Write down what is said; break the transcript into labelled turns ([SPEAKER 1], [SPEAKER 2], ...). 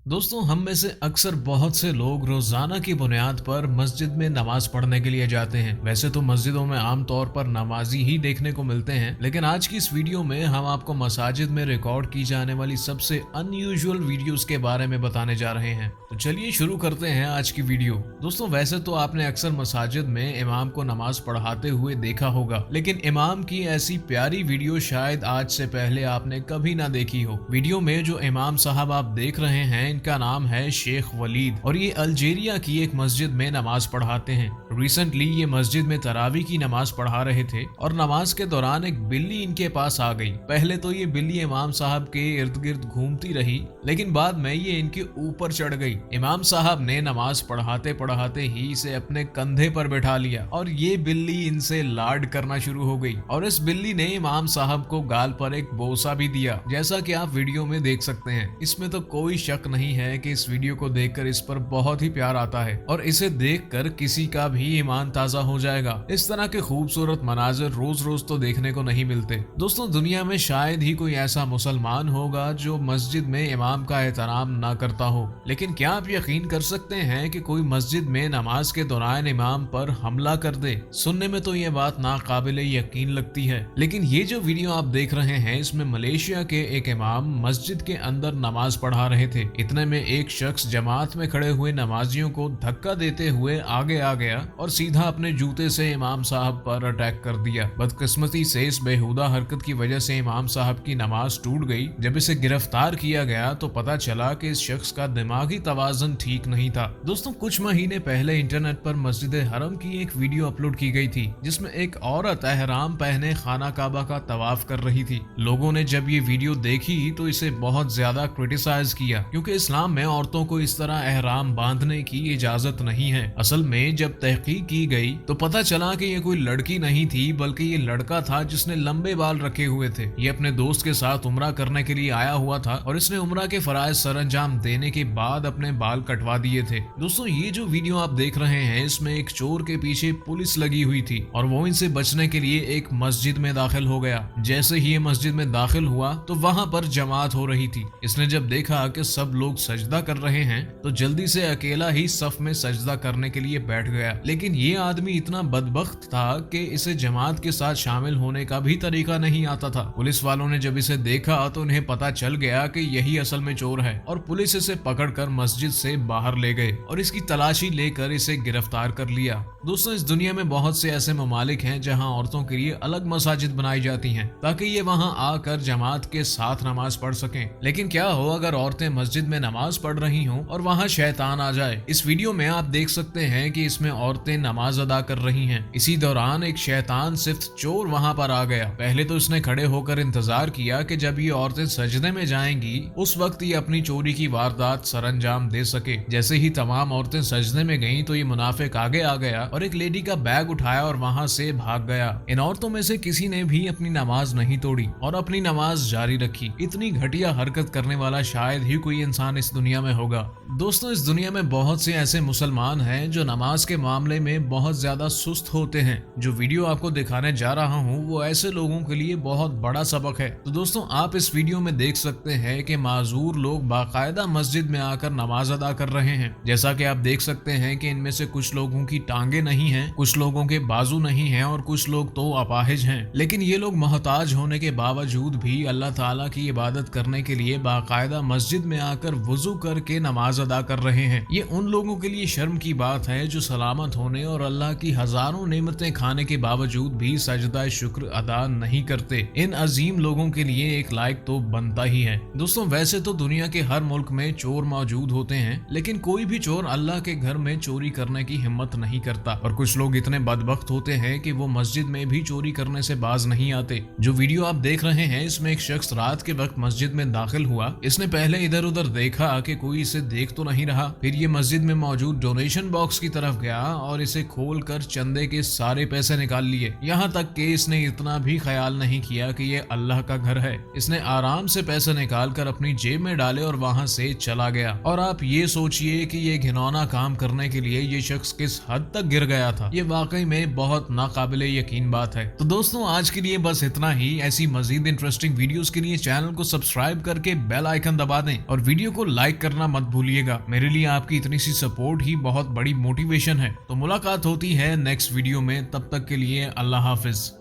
[SPEAKER 1] दोस्तों, हम में से अक्सर बहुत से लोग रोजाना की बुनियाद पर मस्जिद में नमाज पढ़ने के लिए जाते हैं। वैसे तो मस्जिदों में आमतौर पर नमाजी ही देखने को मिलते हैं, लेकिन आज की इस वीडियो में हम आपको मसाजिद में रिकॉर्ड की जाने वाली सबसे अनयूजुअल वीडियोस के बारे में बताने जा रहे हैं। तो चलिए शुरू करते हैं आज की वीडियो। दोस्तों, वैसे तो आपने अक्सर मसाजिद में इमाम को नमाज पढ़ाते हुए देखा होगा, लेकिन इमाम की ऐसी प्यारी वीडियो शायद आज से पहले आपने कभी ना देखी हो। वीडियो में जो इमाम साहब आप देख रहे हैं, इनका नाम है शेख वलीद और ये अल्जीरिया की एक मस्जिद में नमाज पढ़ाते हैं। रिसेंटली ये मस्जिद में तरावी की नमाज पढ़ा रहे थे और नमाज के दौरान एक बिल्ली इनके पास आ गई। पहले तो ये बिल्ली इमाम साहब के इर्द गिर्द घूमती रही, लेकिन बाद में ये इनके ऊपर चढ़ गई। इमाम साहब ने नमाज पढ़ाते पढ़ाते ही इसे अपने कंधे पर बैठा लिया और ये बिल्ली इनसे लाड करना शुरू हो गई और इस बिल्ली ने इमाम साहब को गाल पर एक बोसा भी दिया, जैसा कि आप वीडियो में देख सकते हैं। इसमें तो कोई शक नहीं है कि इस वीडियो को देखकर इस पर बहुत ही प्यार आता है और इसे देखकर किसी का भी ईमान ताजा हो जाएगा। इस तरह के खूबसूरत मनाजिर रोज रोज तो देखने को नहीं मिलते। दोस्तों, दुनिया में शायद ही कोई ऐसा मुसलमान होगा जो मस्जिद में इमाम का एहतराम ना करता हो, लेकिन क्या आप यकीन कर सकते हैं कि कोई मस्जिद में नमाज के दौरान इमाम पर हमला कर दे? सुनने में तो ये बात नाकाबिले यकीन लगती है, लेकिन ये जो वीडियो आप देख रहे हैं, इसमें मलेशिया के एक इमाम मस्जिद के अंदर नमाज पढ़ा रहे थे। इतने में एक शख्स जमात में खड़े हुए नमाजियों को धक्का देते हुए आगे आ गया और सीधा अपने जूते से इमाम साहब पर अटैक कर दिया। बदकिस्मती से इस बेहुदा हरकत की वजह से इमाम साहब की नमाज टूट गई। जब इसे गिरफ्तार किया गया तो पता चला कि इस शख्स का दिमागी तवाज़ुन ठीक नहीं था। दोस्तों, कुछ महीने पहले इंटरनेट पर मस्जिद हरम की एक वीडियो अपलोड की गई थी, जिसमें एक औरत एहराम पहने खाना काबा का तवाफ कर रही थी। लोगों ने जब ये वीडियो देखी तो इसे बहुत ज्यादा क्रिटिसाइज किया, क्योंकि इस्लाम में औरतों को इस तरह एहराम बांधने की इजाजत नहीं है। असल में जब तहकीक की गई तो पता चला कि ये कोई लड़की नहीं थी, बल्कि ये लड़का था जिसने लंबे बाल रखे हुए थे। ये अपने दोस्त के साथ उम्रा करने के लिए आया हुआ था और इसने उम्रा के फराइज सरंजाम देने के बाद अपने बाल कटवा दिए थे। दोस्तों, ये जो वीडियो आप देख रहे हैं, इसमें एक चोर के पीछे पुलिस लगी हुई थी और वो इनसे बचने के लिए एक मस्जिद में दाखिल हो गया। जैसे ही ये मस्जिद में दाखिल हुआ तो वहां पर जमात हो रही थी। इसने जब देखा कि सब लोग सजदा कर रहे हैं तो जल्दी से अकेला ही सफ में सजदा करने के लिए बैठ गया। लेकिन ये आदमी इतना बदबख्त था कि इसे जमात के साथ शामिल होने का भी तरीका नहीं आता था। पुलिस वालों ने जब इसे देखा तो उन्हें पता चल गया कि यही असल में चोर है और पुलिस इसे पकड़कर मस्जिद से बाहर ले गए और इसकी तलाशी लेकर इसे गिरफ्तार कर लिया। दोस्तों, इस दुनिया में बहुत से ऐसे ममालिक हैं जहां औरतों के लिए अलग मसाजिद बनाई जाती हैं ताकि ये वहां आकर जमात के साथ नमाज पढ़ सकें। लेकिन क्या हो अगर औरतें मस्जिद में नमाज पढ़ रही हों और वहां शैतान आ जाए? इस वीडियो में आप देख सकते हैं कि इसमें औरतें नमाज अदा कर रही हैं। इसी दौरान एक शैतान सिर्फ चोर वहां पर आ गया। पहले तो इसने खड़े होकर इंतजार किया कि जब ये औरतें सजदे में जाएंगी उस वक्त ये अपनी चोरी की वारदात सरंजाम दे सके। जैसे ही तमाम औरतें सजदे में गईं तो ये मुनाफिक आगे आ गया और एक लेडी का बैग उठाया और वहां से भाग गया। इन औरतों में से किसी ने भी अपनी नमाज नहीं तोड़ी और अपनी नमाज जारी रखी। इतनी घटिया हरकत करने वाला शायद ही कोई इंसान इस दुनिया में होगा। दोस्तों, इस दुनिया में बहुत से ऐसे मुसलमान हैं जो नमाज के मामले में बहुत ज्यादा सुस्त होते हैं। जो वीडियो आपको दिखाने जा रहा हूँ वो ऐसे लोगों के लिए बहुत बड़ा सबक है। तो दोस्तों, आप इस वीडियो में देख सकते हैं कि माजूर लोग बाकायदा मस्जिद में आकर नमाज अदा कर रहे हैं। जैसा कि आप देख सकते हैं कि इनमें से कुछ लोगों की टांगे नहीं हैं, कुछ लोगों के बाजू नहीं हैं और कुछ लोग तो अपाहिज हैं। लेकिन ये लोग मोहताज होने के बावजूद भी अल्लाह ताला की इबादत करने के लिए बाकायदा मस्जिद में आकर वुजू करके नमाज अदा कर रहे हैं। ये उन लोगों के लिए शर्म की बात है जो सलामत होने और अल्लाह की हजारों नेमतें खाने के बावजूद भी सजदा शुक्र अदा नहीं करते। इन अजीम लोगों के लिए एक लाइक तो बनता ही है। दोस्तों, वैसे तो दुनिया के हर मुल्क में चोर मौजूद होते हैं, लेकिन कोई भी चोर अल्लाह के घर में चोरी करने की हिम्मत नहीं करता और कुछ लोग इतने बदबख्त होते हैं कि वो मस्जिद में भी चोरी करने से बाज नहीं आते। जो वीडियो आप देख रहे हैं, इसमें एक शख्स रात के वक्त मस्जिद में दाखिल हुआ। इसने पहले इधर उधर देखा कि कोई इसे देख तो नहीं रहा। फिर ये मस्जिद में मौजूद डोनेशन बॉक्स की तरफ गया और इसे खोलकर चंदे के सारे पैसे निकाल लिए। यहाँ तक कि इसने इतना भी ख्याल नहीं किया कि ये अल्लाह का घर है। इसने आराम से पैसे निकालकर अपनी जेब में डाले और वहां से चला गया। और आप ये सोचिए कि ये घिनौना काम करने के लिए ये शख्स किस हद तक गिर गया था। ये वाकई में बहुत नाकाबिले यकीन बात है। तो दोस्तों, आज के लिए बस इतना ही। ऐसी मजीद इंटरेस्टिंग वीडियोस के लिए चैनल को सब्सक्राइब करके बेल आइकन दबा दें और वीडियो को लाइक करना मत भूलिएगा। मेरे लिए आपकी इतनी सी सपोर्ट ही बहुत बड़ी मोटिवेशन है। तो मुलाकात होती है नेक्स्ट वीडियो में, तब तक के लिए अल्लाह हाफिज।